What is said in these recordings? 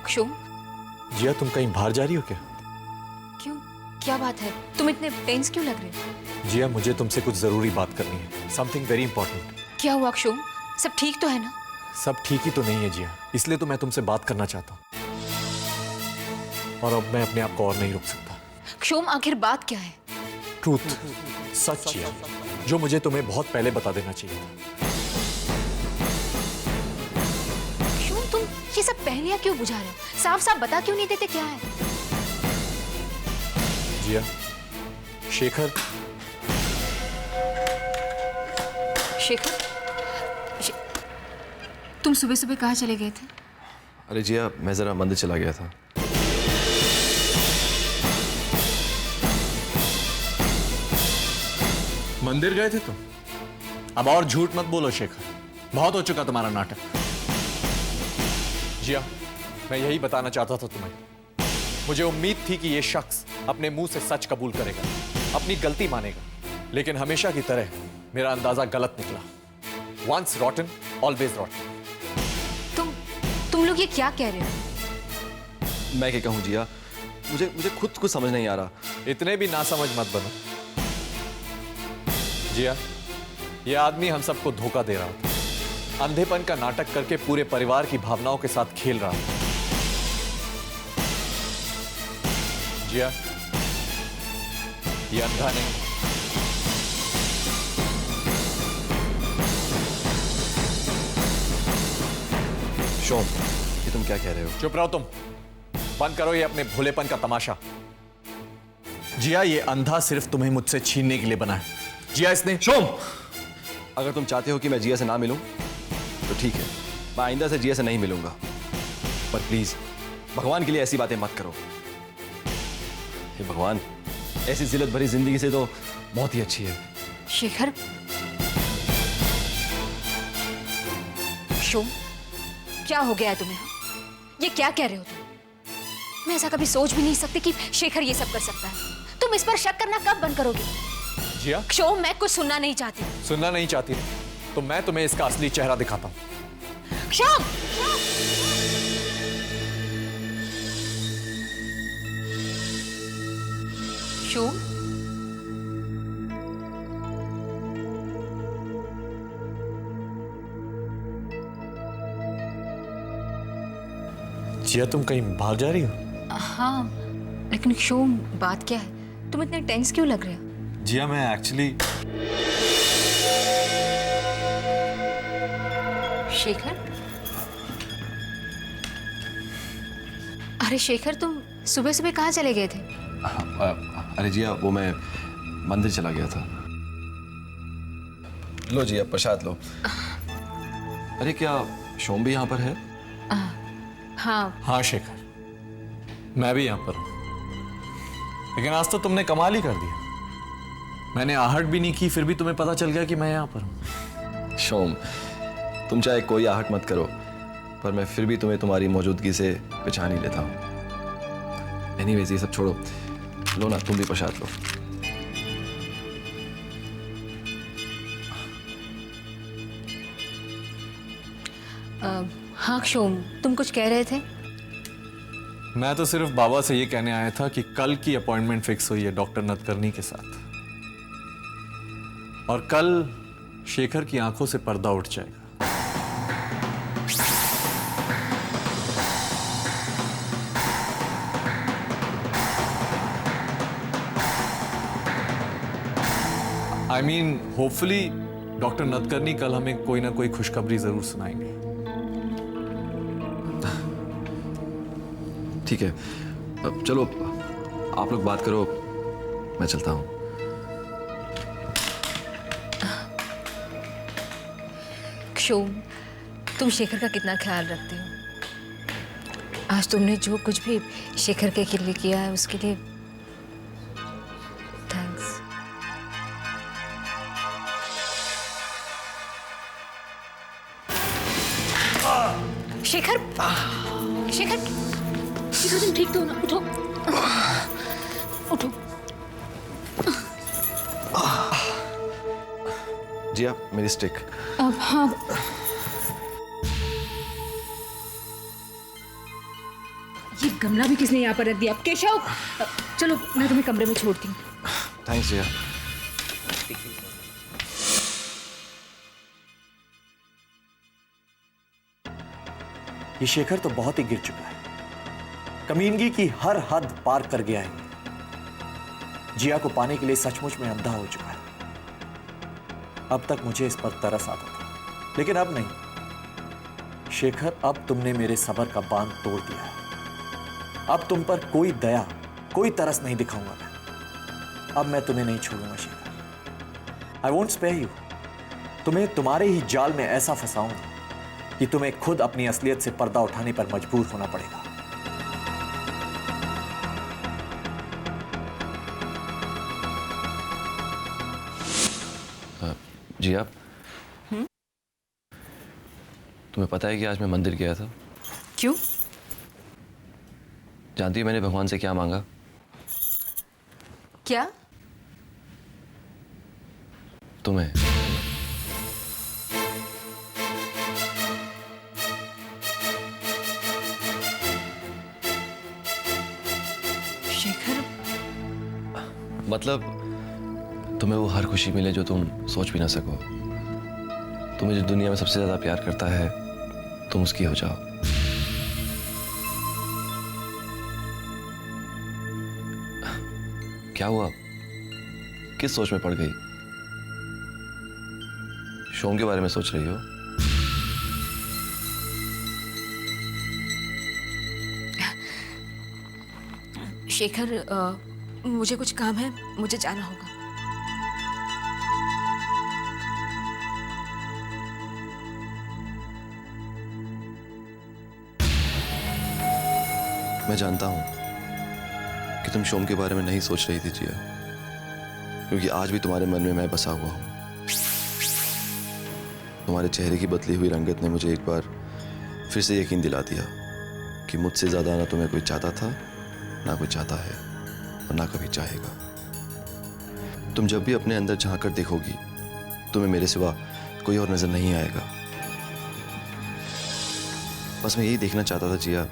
क्षोम, जिया तुम कहीं बाहर जा रही हो क्या? क्यों, क्या बात है? तुम इतने टेंस क्यों लग रहे हो? जिया मुझे तुमसे कुछ जरूरी बात करनी है, समथिंग वेरी इंपॉर्टेंट। क्या हुआ क्षोम? सब ठीक तो है ना? सब ठीक ही तो नहीं है जिया, इसलिए तो मैं तुमसे बात करना चाहता हूँ। और अब मैं अपने आप को और नहीं रोक सकता। क्षोम, आखिर बात क्या है? ट्रूथ, सच जिया, जो मुझे तुम्हें बहुत पहले बता देना चाहिए था। क्षोम, तुम ये सब पहेलियां क्यों बुझा रहे हो? साफ साफ बता क्यों नहीं देते क्या है? जिया, शेखर। शेखर, तुम सुबह सुबह कहाँ चले गए थे? अरे जिया, मैं जरा मंदिर चला गया था। मंदिर गए थे तुम? अब और झूठ मत बोलो शेखर, बहुत हो चुका तुम्हारा नाटक। जिया, मैं यही बताना चाहता था तुम्हें। मुझे उम्मीद थी कि यह शख्स अपने मुंह से सच कबूल करेगा, अपनी गलती मानेगा, लेकिन हमेशा की तरह मेरा अंदाजा गलत निकला। Once rotten, always rotten। तुम लोग ये क्या कह रहे हो? मैं क्या कहूँ जिया, मुझे खुद कुछ समझ नहीं आ रहा। इतने भी नासमझ मत बनो जिया, यह आदमी हम सबको धोखा दे रहा था, अंधेपन का नाटक करके पूरे परिवार की भावनाओं के साथ खेल रहा था। जिया, ये अंधा नहीं। शोम, ये तुम क्या कह रहे हो? चुप रहो तुम, बंद करो ये अपने भोलेपन का तमाशा। जिया, ये अंधा सिर्फ तुम्हें मुझसे छीनने के लिए बना है। जिया, इसने। शोम, अगर तुम चाहते हो कि मैं जिया से ना मिलूं तो ठीक है, मैं आइंदा से जिया से नहीं मिलूंगा, पर प्लीज भगवान के लिए ऐसी बातें मत करो। हे भगवान, ऐसी जिल्लत भरी जिंदगी से तो बहुत ही अच्छी है। शेखर, शोम, क्या हो गया है तुम्हें? ये क्या कह रहे हो तुम? मैं ऐसा कभी सोच भी नहीं सकती कि शेखर ये सब कर सकता है। तुम इस पर शक करना कब बंद करोगे? जिया, शोम, मैं कुछ सुनना नहीं चाहती। सुनना नहीं चाहती तो मैं तुम्हें इसका असली चेहरा दिखाता हूं। शोम! शोम, जिया, तुम कहीं बाहर जा रही हो? हाँ, लेकिन शोम, बात क्या है? तुम इतने टेंस क्यों लग रहे हो? जिया, मैं एक्चुअली। शेखर? अरे शेखर, तुम सुबह सुबह कहाँ चले गए थे? अरे जिया, वो मैं मंदिर चला गया था। लो जिया, प्रसाद लो। अरे क्या शोम भी यहाँ पर है? हाँ। हाँ शेखर, मैं भी यहां पर हूं, लेकिन आज तो तुमने कमाल ही कर दिया। मैंने आहट भी नहीं की, फिर भी तुम्हें पता चल गया कि मैं यहां पर हूं। शोम, तुम चाहे कोई आहट मत करो, पर मैं फिर भी तुम्हें तुम्हारी मौजूदगी से पहचान ही लेता हूं। एनीवेज, ये सब छोड़ो, लो ना, तुम भी प्रसाद लो। हाँ शोम, तुम कुछ कह रहे थे? मैं तो सिर्फ बाबा से ये कहने आया था कि कल की अपॉइंटमेंट फिक्स हुई है डॉक्टर नतकर्णी के साथ, और कल शेखर की आंखों से पर्दा उठ जाएगा। आई मीन होपफुली डॉक्टर नतकर्णी कल हमें कोई ना कोई खुशखबरी जरूर सुनाएंगे। ठीक है, अब चलो आप लोग बात करो, मैं चलता हूं। शोम, तुम शेखर का कितना ख्याल रखते हो। आज तुमने जो कुछ भी शेखर के लिए किया है उसके लिए थैंक्स। शेखर, शेखर, शेखर, तुम ठीक तो हो ना? उठो, उठो। जिया, मेरी स्टिक। हाँ। गमला भी किसने यहाँ पर रख दिया? केशव, चलो मैं तुम्हें कमरे में छोड़ती हूँ। थैंक्स जिया। ये शेखर तो बहुत ही गिर चुका है, कमीनगी की हर हद पार कर गया है। जिया को पाने के लिए सचमुच में अंधा हो चुका है। अब तक मुझे इस पर तरस आता था, लेकिन अब नहीं। शेखर, अब तुमने मेरे सब्र का बांध तोड़ दिया है। अब तुम पर कोई दया, कोई तरस नहीं दिखाऊंगा मैं। अब मैं तुम्हें नहीं छोड़ूंगा Shekhar. I won't spare you. तुम्हें तुम्हारे ही जाल में ऐसा फंसाऊंगा कि तुम्हें खुद अपनी असलियत से पर्दा उठाने पर मजबूर होना पड़ेगा। जिया, तुम्हें पता है कि आज मैं मंदिर गया था? क्यों? जानती हो मैंने भगवान से क्या मांगा? क्या? तुम्हें। शेखर, मतलब तुम्हें वो हर खुशी मिले जो तुम सोच भी ना सको। तुम्हें जो दुनिया में सबसे ज्यादा प्यार करता है, तुम उसकी हो जाओ। क्या हुआ? किस सोच में पड़ गई? शोम के बारे में सोच रही हो? शेखर, मुझे कुछ काम है, मुझे जाना होगा। मैं जानता हूं कि तुम शोम के बारे में नहीं सोच रही थी जिया, क्योंकि आज भी तुम्हारे मन में मैं बसा हुआ हूं। तुम्हारे चेहरे की बदली हुई रंगत ने मुझे एक बार फिर से यकीन दिला दिया कि मुझसे ज्यादा ना तुम्हें कोई चाहता था, ना कोई चाहता है और ना कभी चाहेगा। तुम जब भी अपने अंदर झांक कर देखोगी, तुम्हें मेरे सिवा कोई और नजर नहीं आएगा। बस मैं यही देखना चाहता था जिया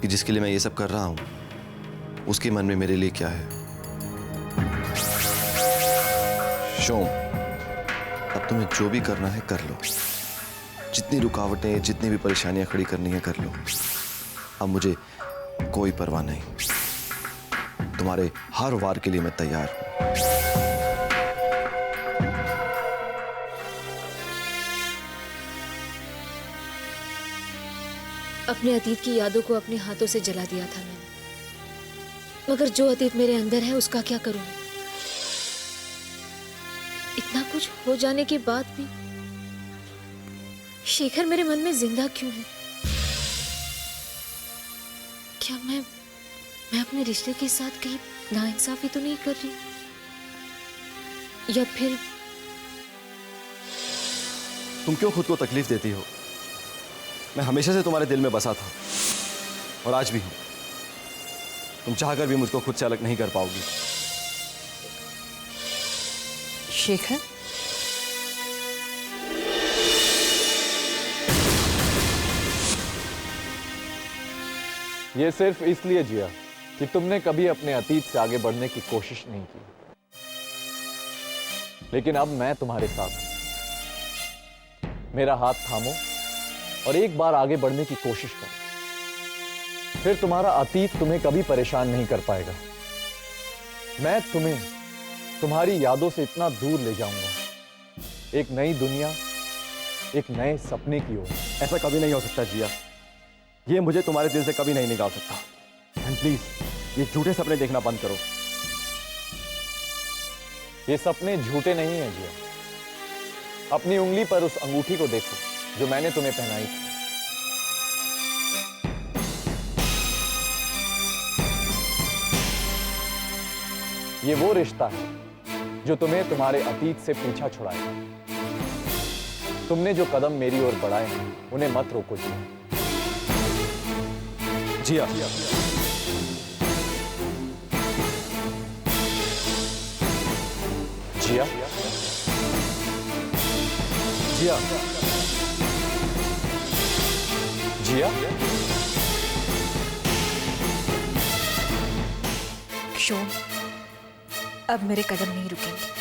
कि जिसके लिए मैं ये सब कर रहा हूं, उसके मन में मेरे लिए क्या है। शोम, अब तुम्हें जो भी करना है कर लो। जितनी रुकावटें, जितनी भी परेशानियां खड़ी करनी है कर लो। अब मुझे कोई परवाह नहीं। तुम्हारे हर वार के लिए मैं तैयार हूं। अपने अतीत की यादों को अपने हाथों से जला दिया था मैंने, मगर जो अतीत मेरे अंदर है उसका क्या करूं? इतना कुछ हो जाने के बाद भी शेखर मेरे मन में जिंदा क्यों है? क्या मैं अपने रिश्ते के साथ कहीं नाइंसाफी तो नहीं कर रही? या फिर तुम क्यों खुद को तकलीफ देती हो? मैं हमेशा से तुम्हारे दिल में बसा था और आज भी हूं। तुम चाहकर भी मुझको खुद से अलग नहीं कर पाओगी। शेखर, ये सिर्फ इसलिए जिया कि तुमने कभी अपने अतीत से आगे बढ़ने की कोशिश नहीं की। लेकिन अब मैं तुम्हारे साथ हूं। मेरा हाथ थामो और एक बार आगे बढ़ने की कोशिश करो। फिर तुम्हारा अतीत तुम्हें कभी परेशान नहीं कर पाएगा। मैं तुम्हें तुम्हारी यादों से इतना दूर ले जाऊंगा, एक नई दुनिया, एक नए सपने की ओर। ऐसा कभी नहीं हो सकता जिया। ये मुझे तुम्हारे दिल से कभी नहीं निकाल सकता। एंड प्लीज ये झूठे सपने देखना बंद करो। ये सपने झूठे नहीं हैं जिया। अपनी उंगली पर उस अंगूठी को देखो जो मैंने तुम्हें पहनाई थी। ये वो रिश्ता है जो तुम्हें तुम्हारे अतीत से पीछा छुड़ाएगा। तुमने जो कदम मेरी ओर बढ़ाए हैं, उन्हें मत रोको जिया। जिया, जिया, जिया, जिया, शोम, अब मेरे कदम नहीं रुकेंगे।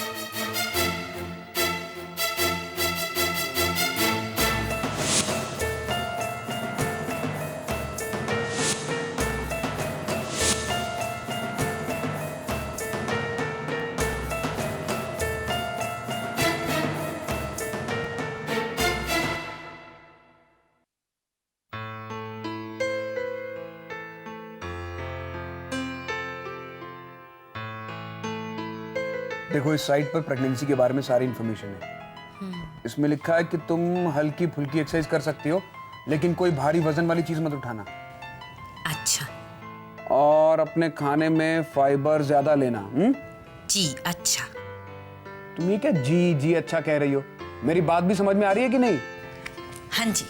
देखो, इस साइट पर प्रेगनेंसी के बारे में सारी इन्फॉर्मेशन है। इसमें लिखा है कि तुम हल्की फुल्की एक्सरसाइज कर सकती हो, लेकिन कोई भारी वजन वाली चीज मत उठाना। अच्छा और अपने खाने में फाइबर ज्यादा लेना। जी, अच्छा। तुम ये क्या जी जी अच्छा कह रही हो? मेरी बात भी समझ में आ रही है कि नहीं? हाँ जी।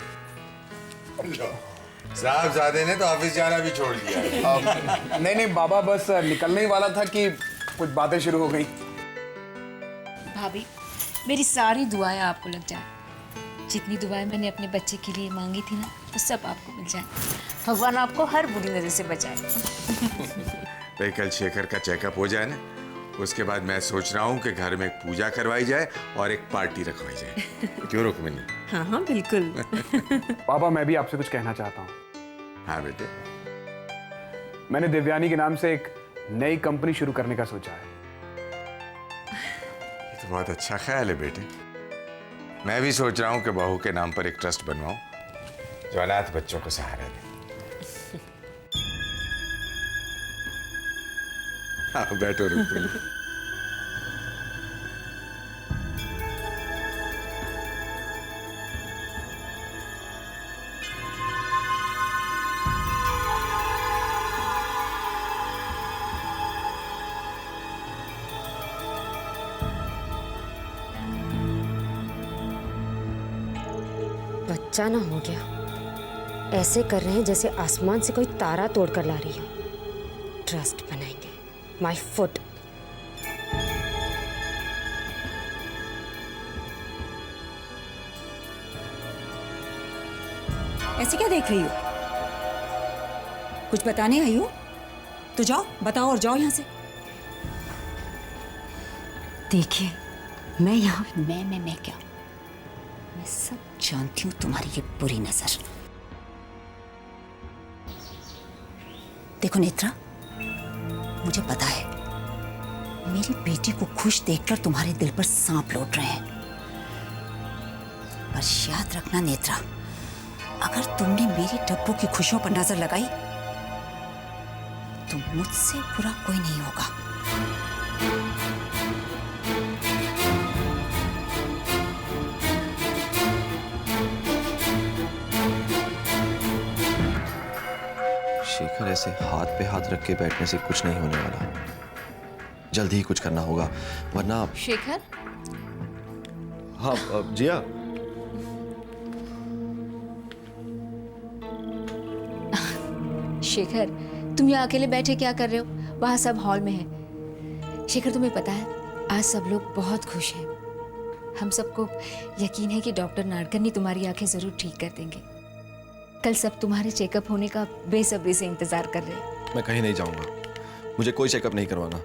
साहबजादे ने तो ऑफिस जाना भी छोड़ दिया। नहीं नहीं बाबा, बस निकलने ही वाला था कि कुछ बातें शुरू हो गई। भाभी, मेरी सारी दुआएं आपको लग जाए। जितनी दुआएं मैंने अपने बच्चे के लिए मांगी थी ना, वो सब आपको मिल जाए। भगवान आपको हर बुरी नजर से बचाए। भाई कल शेखर का चेकअप हो जाए ना, उसके बाद मैं सोच रहा हूँ कि घर में एक पूजा करवाई जाए और एक पार्टी रखवाई जाए। क्यों रुक्मिनी? हाँ हाँ बिल्कुल। पापा, मैं भी आपसे कुछ कहना चाहता हूँ। हाँ बेटे। मैंने देवयानी के नाम से एक नई कंपनी शुरू करने का सोचा है। ये तो बहुत अच्छा ख्याल है बेटे। मैं भी सोच रहा हूँ कि बहू के नाम पर एक ट्रस्ट बनवाऊं जो अनाथ बच्चों को सहारा दे। हाँ बैठो रुक्मिनी। बच्चा ना हो गया, ऐसे कर रहे हैं जैसे आसमान से कोई तारा तोड़कर ला रही हो। ट्रस्ट बनाएंगे, माय फुट। ऐसे क्या देख रही हो? कुछ बताने आई हो तो जाओ, बताओ और जाओ यहाँ से। देखिए, मैं यहाँ मैं क्या, मैं सब जानती हूँ तुम्हारी ये बुरी नजर। देखो नेत्रा, मुझे पता है मेरी बेटी को खुश देखकर तुम्हारे दिल पर सांप लौट रहे हैं, पर याद रखना नेत्रा, अगर तुमने मेरी डब्बों की खुशियों पर नजर लगाई तो मुझसे बुरा कोई नहीं होगा। शेखर, ऐसे हाथ पे हाथ रख के बैठने से कुछ नहीं होने वाला। जल्दी ही कुछ करना होगा, वरना। शेखर, हाँ जिया। शेखर, तुम यहाँ अकेले बैठे क्या कर रहे हो? वहाँ सब हॉल में है। शेखर, तुम्हें पता है आज सब लोग बहुत खुश हैं। हम सबको यकीन है कि डॉक्टर नाडकर्णी तुम्हारी आंखें जरूर ठीक कर देंगे। कल सब तुम्हारे चेकअप होने का बेसब्री से इंतजार कर रहे हैं। मैं कहीं नहीं जाऊंगा, मुझे कोई चेकअप नहीं करवाना।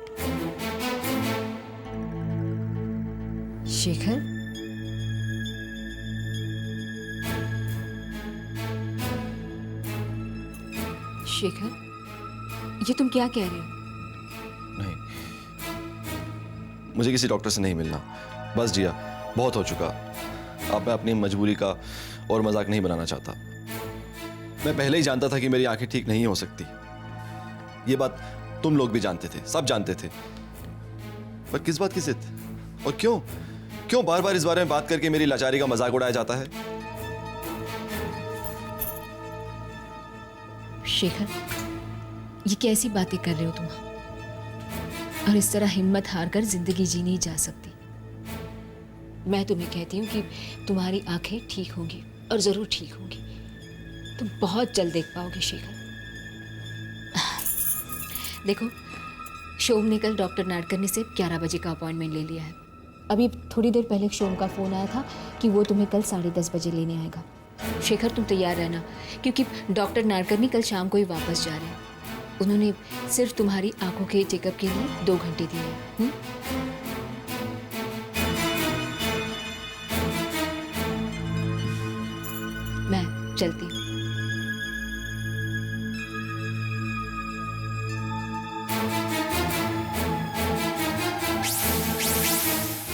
शेखर, शेखर, ये तुम क्या कह रहे हो? नहीं, मुझे किसी डॉक्टर से नहीं मिलना। बस जिया, बहुत हो चुका। अब मैं अपनी मजबूरी का और मजाक नहीं बनाना चाहता। मैं पहले ही जानता था कि मेरी आंखें ठीक नहीं हो सकती। ये बात तुम लोग भी जानते थे, सब जानते थे। पर किस बात की जिद? और क्यों क्यों बार बार इस बारे में बात करके मेरी लाचारी का मजाक उड़ाया जाता है? शेखर, ये कैसी बातें कर रहे हो तुम? और इस तरह हिम्मत हारकर जिंदगी जी नहीं जा सकती। मैं तुम्हें कहती हूँ कि तुम्हारी आंखें ठीक होंगी और जरूर ठीक होंगी। तुम बहुत जल्द देख पाओगे शेखर। देखो, शोम ने कल डॉक्टर नाडकर्णी से 11 बजे का अपॉइंटमेंट ले लिया है। अभी थोड़ी देर पहले शोम का फोन आया था कि वो तुम्हें कल 10:30 बजे लेने आएगा। शेखर, तुम तैयार रहना, क्योंकि डॉक्टर नाडकर्णी कल शाम को ही वापस जा रहे हैं। उन्होंने सिर्फ तुम्हारी आंखों के चेकअप के लिए 2 घंटे दिए हैं। मैं चलती हूँ।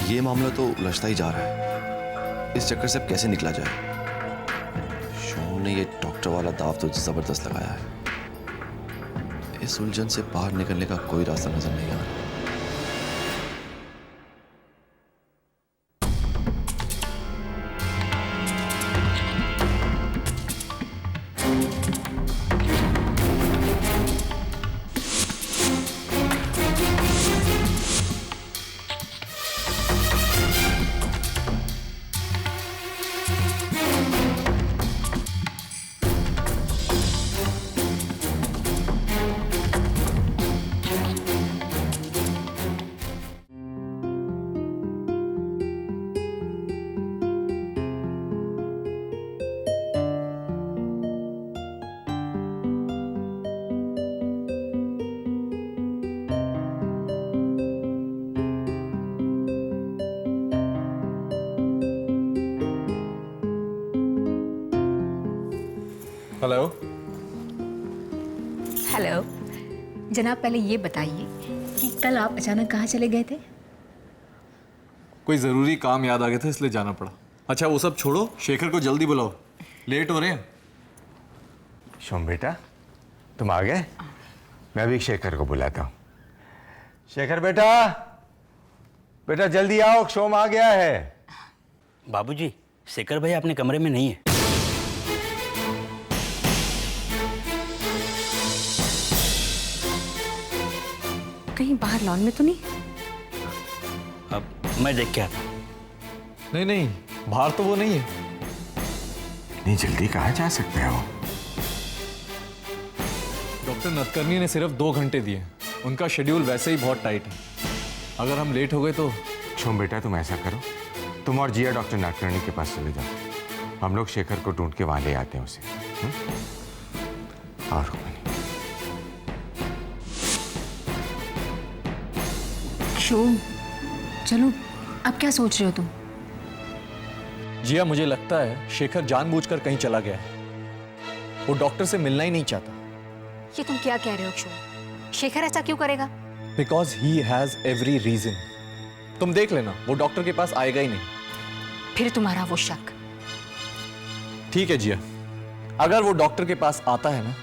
ये मामला तो उलझता ही जा रहा है। इस चक्कर से अब कैसे निकला जाए? शोम ने ये डॉक्टर वाला दाव तो जबरदस्त लगाया है। इस उलझन से बाहर निकलने का कोई रास्ता नजर नहीं आ रहा। हेलो। हेलो जनाब, पहले ये बताइए कि कल आप अचानक कहाँ चले गए थे? कोई जरूरी काम याद आ गया था इसलिए जाना पड़ा। अच्छा वो सब छोड़ो, शेखर को जल्दी बुलाओ, लेट हो रहे हैं। शोम बेटा, तुम आ गए? मैं अभी शेखर को बुलाता हूँ। शेखर बेटा, बेटा जल्दी आओ, शोम आ गया है। बाबूजी, शेखर भाई अपने कमरे में नहीं है। कहीं बाहर लॉन में तो नहीं? अब मैं देख के आता हूँ। नहीं नहीं, बाहर तो वो नहीं है। इतनी जल्दी कहाँ जा सकते हो? डॉक्टर नतकर्णी ने सिर्फ 2 घंटे दिए। उनका शेड्यूल वैसे ही बहुत टाइट है। अगर हम लेट हो गए तो। शोम बेटा, तुम ऐसा करो, तुम और जिया डॉक्टर नाटकर्णी के पास चले जाओ। हम लोग शेखर को ढूंढ के वहां ले आते हैं उसे। और शोम, चलो, अब क्या सोच रहे हो तुम? जिया, मुझे लगता है शेखर जानबूझकर कहीं चला गया है। वो डॉक्टर से मिलना ही नहीं चाहता। ये तुम क्या कह रहे हो शोम? शेखर ऐसा क्यों करेगा? Because he has every reason. तुम देख लेना, वो डॉक्टर के पास आएगा ही नहीं। फिर तुम्हारा वो शक। ठीक है जिया, अगर वो डॉक्टर के पास आता है ना,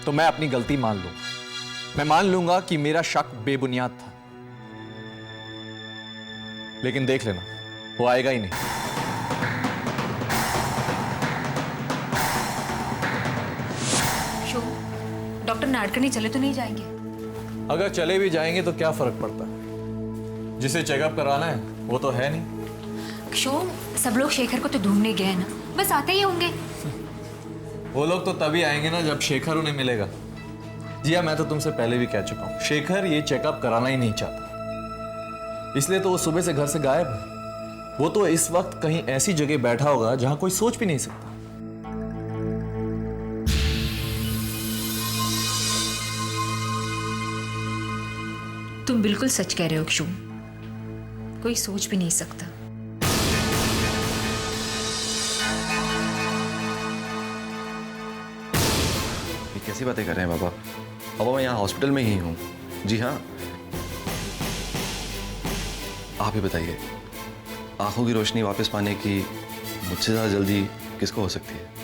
तो मैं अपनी गलती मान लूंगा। मैं मान लूंगा कि मेरा शक बेबुनियाद था। लेकिन देख लेना, वो आएगा ही नहीं। शोम, डॉक्टर नाडकर्णी चले तो नहीं जाएंगे? अगर चले भी जाएंगे तो क्या फर्क पड़ता है? जिसे चेकअप कराना है वो तो है नहीं। शोम, सब लोग शेखर को तो ढूंढने गए हैं ना, बस आते ही होंगे। वो लोग तो तभी आएंगे ना जब शेखर उन्हें मिलेगा। जिया, मैं तो तुमसे पहले भी कह चुका हूं, शेखर ये चेकअप कराना ही नहीं चाहता। इसलिए तो वो सुबह से घर से गायब है। वो तो इस वक्त कहीं ऐसी जगह बैठा होगा जहां कोई सोच भी नहीं सकता। तुम बिल्कुल सच कह रहे हो शोम, कोई सोच भी नहीं सकता। ये कैसी बातें कर रहे हैं बाबा? बाबा, मैं यहाँ हॉस्पिटल में ही हूँ। जी हाँ, आप ही बताइए, आंखों की रोशनी वापस पाने की मुझसे ज़्यादा जल्दी किसको हो सकती है?